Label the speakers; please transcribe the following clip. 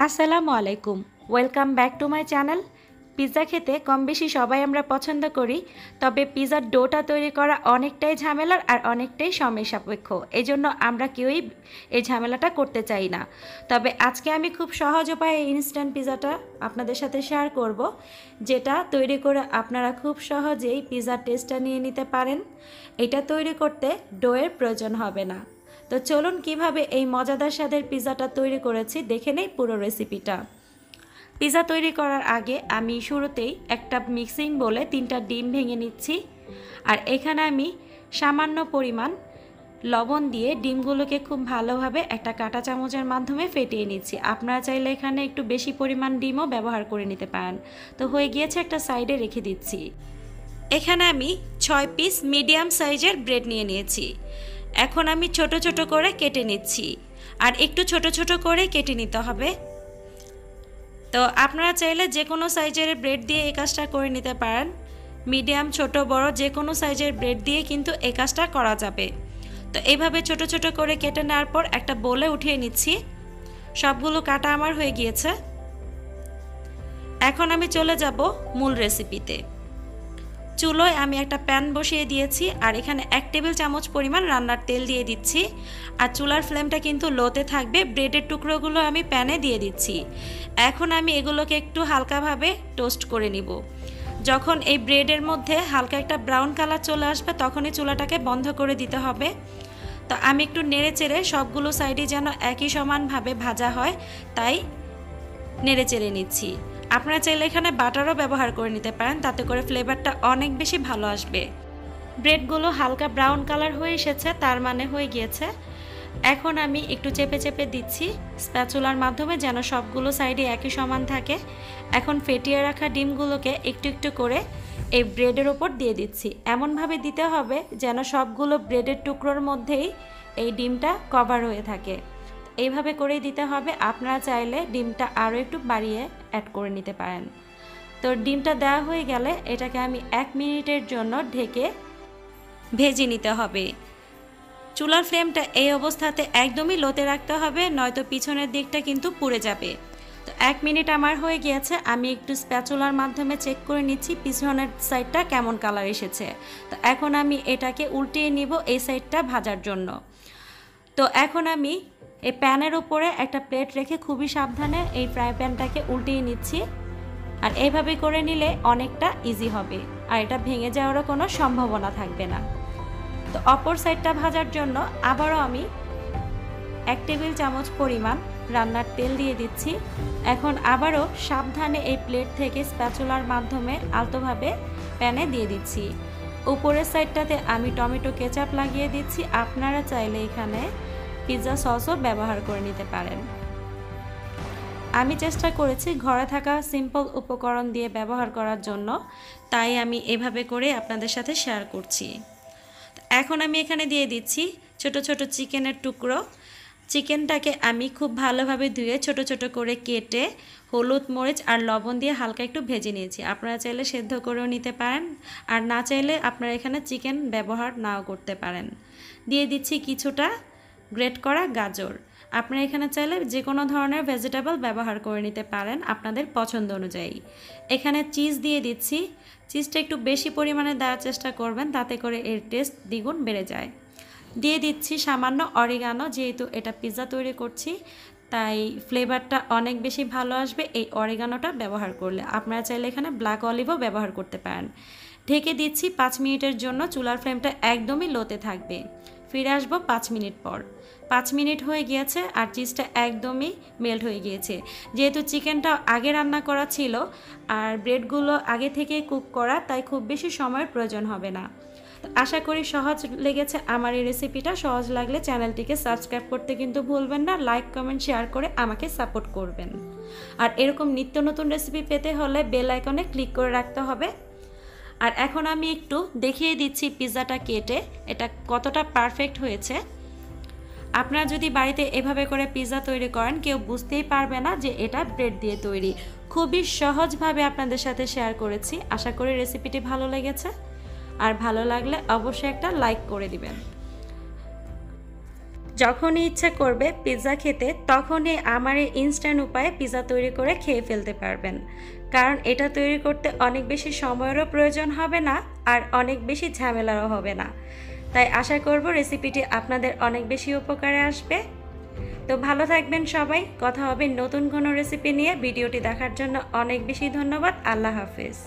Speaker 1: আসসালামু আলাইকুম, welcome back to my channel. Pizza খেতে কম বেশি সবাই আমরা পছন্দ করি, তবে পিৎজার ডোটা তৈরি করা অনেকটাই ঝামেলার আর অনেকটাই সময় সাপেক্ষ। এই জন্য আমরা কেউই এই ঝামেলাটা করতে চাই না। তবে আজকে আমি খুব সহজ উপায়ে ইনস্ট্যান্ট পিৎজাটা আপনাদের সাথে শেয়ার করব, যেটা তৈরি করে আপনারা খুব সহজেই পিৎজার টেস্টটা নিয়ে নিতে পারেন। এটা তৈরি করতে ডোয়ের প্রয়োজন হবে না। তো চলুন কিভাবে এই মজাদার স্বাদের পিৎজাটা তৈরি করেছি দেখে নেই পুরো রেসিপিটা। পিৎজা তৈরি করার আগে আমি শুরুতেই একটা মিক্সিং বলে 3টা ডিম ভেঙে নিচ্ছি, আর এখানে আমি সামান্য পরিমাণ লবণ দিয়ে ডিমগুলোকে খুব ভালোভাবে একটা কাঁটা চামচের মাধ্যমে ফেটিয়ে নিচ্ছি। আপনারা চাইলে এখানে একটু বেশি পরিমাণ ডিমও ব্যবহার করে নিতে পারেন। তো হয়ে গিয়েছে, একটা সাইডে রেখে দিচ্ছি। এখানে আমি 6 পিস মিডিয়াম সাইজের ব্রেড নিয়ে নিয়েছি। এখন আমি ছোট ছোট করে কেটে নিচ্ছি, আর একটু ছোট ছোট করে কেটে নিতে হবে। তো আপনারা চাইলে যে কোনো সাইজের ব্রেড দিয়ে এই কাজটা করে নিতে পারেন। মিডিয়াম, ছোট, বড় যে কোনো সাইজের ব্রেড দিয়ে কিন্তু এই কাজটা করা যাবে। তো এইভাবে ছোট ছোট করে কেটে নেওয়ার পর একটা বোলে উঠিয়ে নিচ্ছি। সবগুলো কাটা আমার হয়ে গিয়েছে। এখন আমি চলে যাব মূল রেসিপিতে। চুলোয় আমি একটা প্যান বসিয়ে দিয়েছি, আর এখানে 1 টেবিল চামচ পরিমাণ রান্নার তেল দিয়ে দিচ্ছি। আর চুলার ফ্লেমটা কিন্তু লোতে থাকবে। ব্রেডের টুকরোগুলো আমি প্যানে দিয়ে দিচ্ছি। এখন আমি এগুলোকে একটু হালকাভাবে টোস্ট করে নিব। যখন এই ব্রেডের মধ্যে হালকা একটা ব্রাউন কালার চলে আসবে, তখনই চুলাটাকে বন্ধ করে দিতে হবে। তো আমি একটু নেড়ে চেড়ে সবগুলো সাইডে যেন একই সমানভাবে ভাজা হয়, তাই নেড়ে চেড়ে নিচ্ছি। আপনারা চাইলে এখানে বাটারও ব্যবহার করে নিতে পারেন, তাতে করে ফ্লেভারটা অনেক বেশি ভালো আসবে। ব্রেডগুলো হালকা ব্রাউন কালার হয়ে এসেছে, তার মানে হয়ে গিয়েছে। এখন আমি একটু চেপে চেপে দিচ্ছি স্প্যাচুলার মাধ্যমে, যেন সবগুলো সাইডে একই সমান থাকে। এখন ফেটিয়ে রাখা ডিমগুলোকে একটু একটু করে এই ব্রেডের ওপর দিয়ে দিচ্ছি। এমনভাবে দিতে হবে যেন সবগুলো ব্রেডের টুকরোর মধ্যেই এই ডিমটা কভার হয়ে থাকে। এইভাবে করেই দিতে হবে। আপনারা চাইলে ডিমটা আরও একটু বাড়িয়ে অ্যাড করে নিতে পারেন। তো ডিমটা দেওয়া হয়ে গেলে এটাকে আমি 1 মিনিটের জন্য ঢেকে ভেজে নিতে হবে। চুলার ফ্লেমটা এই অবস্থাতে একদমই লোতে রাখতে হবে, নয়তো পিছনের দিকটা কিন্তু পুড়ে যাবে। তো 1 মিনিট আমার হয়ে গিয়েছে। আমি একটু স্প্যাচুলার মাধ্যমে চেক করে নিচ্ছি পিছনের সাইডটা কেমন কালার এসেছে। তো এখন আমি এটাকে উল্টিয়ে নিব এই সাইডটা ভাজার জন্য। তো এখন আমি এই প্যানের উপরে একটা প্লেট রেখে খুবই সাবধানে এই ফ্রাই প্যানটাকে উল্টিয়ে নিচ্ছি। আর এইভাবে করে নিলে অনেকটা ইজি হবে, আর এটা ভেঙে যাওয়ারও কোনো সম্ভাবনা থাকবে না। তো অপর সাইডটা ভাজার জন্য আবারও আমি 1 টেবিল চামচ পরিমাণ রান্নার তেল দিয়ে দিচ্ছি। এখন আবারও সাবধানে এই প্লেট থেকে স্প্যাচুলার মাধ্যমে আলতোভাবে প্যানে দিয়ে দিচ্ছি। উপরের সাইডটাতে আমি টমেটো কেচাপ লাগিয়ে দিচ্ছি। আপনারা চাইলে এখানে পিৎজা সসও ব্যবহার করে নিতে পারেন। আমি চেষ্টা করেছি ঘরে থাকা সিম্পল উপকরণ দিয়ে ব্যবহার করার জন্য, তাই আমি এভাবে করে আপনাদের সাথে শেয়ার করছি। এখন আমি এখানে দিয়ে দিচ্ছি ছোট ছোট চিকেনের টুকরো। চিকেনটাকে আমি খুব ভালোভাবে ধুয়ে ছোট ছোট করে কেটে হলুদ, মরিচ আর লবণ দিয়ে হালকা একটু ভেজে নিয়েছি। আপনারা চাইলে সেদ্ধ করেও নিতে পারেন, আর না চাইলে আপনারা এখানে চিকেন ব্যবহার নাও করতে পারেন। দিয়ে দিচ্ছি কিছুটা গ্রেট করা গাজর। আপনারা এখানে চাইলে যে কোনো ধরনের ভেজিটেবল ব্যবহার করে নিতে পারেন আপনাদের পছন্দ অনুযায়ী। এখানে চিজ দিয়ে দিচ্ছি। চিজটা একটু বেশি পরিমাণে দেওয়ার চেষ্টা করবেন, তাতে করে এর টেস্ট দ্বিগুণ বেড়ে যায়। দিয়ে দিচ্ছি সামান্য অরিগানো। যেহেতু এটা পিৎজা তৈরি করছি, তাই ফ্লেভারটা অনেক বেশি ভালো আসবে এই অরিগানোটা ব্যবহার করলে। আপনারা চাইলে এখানে ব্ল্যাক অলিভও ব্যবহার করতে পারেন। ঢেকে দিচ্ছি 5 মিনিটের জন্য। চুলার ফ্লেমটা একদমই লোতে থাকবে। ফিরে আসবো 5 মিনিট পর। 5 মিনিট হয়ে গিয়েছে, আর চিজটা একদমই মেল্ট হয়ে গিয়েছে। যেহেতু চিকেনটা আগে রান্না করা ছিল আর ব্রেডগুলো আগে থেকে কুক করা, তাই খুব বেশি সময়ের প্রয়োজন হবে না। আশা করি সহজ লেগেছে আমার এই রেসিপিটা। সহজ লাগলে চ্যানেলটিকে সাবস্ক্রাইব করতে কিন্তু ভুলবেন না। লাইক, কমেন্ট, শেয়ার করে আমাকে সাপোর্ট করবেন। আর এরকম নিত্য নতুন রেসিপি পেতে হলে বেল আইকনে ক্লিক করে রাখতে হবে। আর এখন আমি একটু দেখিয়ে দিচ্ছি পিৎজাটা কেটে এটা কতটা পারফেক্ট হয়েছে। আপনারা যদি বাড়িতে এভাবে করে পিৎজা তৈরি করেন, কেউ বুঝতেই পারবে না যে এটা ব্রেড দিয়ে তৈরি। খুবই সহজভাবে আপনাদের সাথে শেয়ার করেছি। আশা করি রেসিপিটি ভালো লেগেছে, আর ভালো লাগলে অবশ্যই একটা লাইক করে দিবেন। যখনই ইচ্ছা করবে পিৎজা খেতে তখনই আমার এই ইনস্ট্যান্ট উপায়ে পিৎজা তৈরি করে খেয়ে ফেলতে পারবেন, কারণ এটা তৈরি করতে অনেক বেশি সময়েরও প্রয়োজন হবে না আর অনেক বেশি ঝামেলারও হবে না। তাই আশা করব রেসিপিটি আপনাদের অনেক বেশি উপকারে আসবে। তো ভালো থাকবেন সবাই, কথা হবে নতুন কোনো রেসিপি নিয়ে। ভিডিওটি দেখার জন্য অনেক বেশি ধন্যবাদ। আল্লাহ হাফেজ।